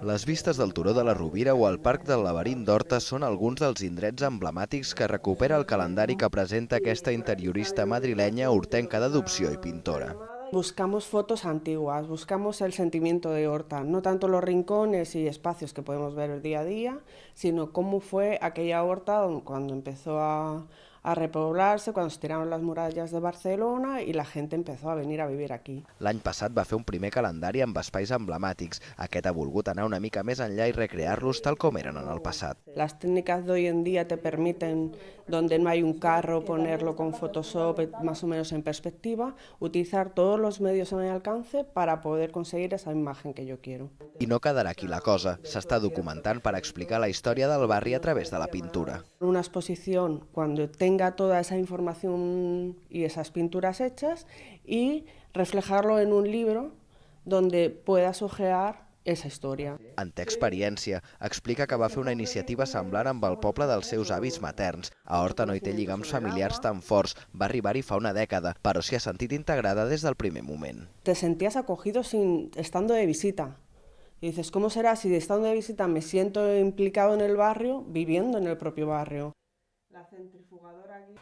Les vistes del Turó de la Rovira o el Parc del Laberint d'Horta són alguns dels indrets emblemàtics que recupera el calendari que presenta aquesta interiorista madrilenya hortenca d'adopció i pintora. Buscamos fotos antiguas, buscamos el sentimiento de Horta, no tanto los rincones y espacios que podemos ver el día a día, sino cómo fue aquella Horta cuando empezó a repoblarse, cuando se tiraron las murallas de Barcelona y la gente empezó a venir a vivir aquí. L'any passat va fer un primer calendari amb espais emblemàtics. Aquest ha volgut anar una mica més enllà i recrear-los tal com eren en el passat. Las técnicas de hoy en día te permiten, donde no hay un carro, ponerlo con Photoshop más o menos en perspectiva, utilizar todos los medios a mi alcance para poder conseguir esa imagen que yo quiero. I no quedarà aquí la cosa. S'està documentant per explicar la història del barri a través de la pintura. Una exposición cuando tenga toda esa información y esas pinturas hechas y reflejarlo en un libro donde puedas ojear esa història. En té experiència. Explica que va fer una iniciativa semblant amb el poble dels seus avis materns. A Horta no hi té lligams familiars tan forts. Va arribar-hi fa una dècada, però s'hi ha sentit integrada des del primer moment. Te sentías acogido estando de visita. Y dices, ¿cómo será si estando de visita me siento implicado en el barrio, viviendo en el propio barrio? La centrifugadora aquí.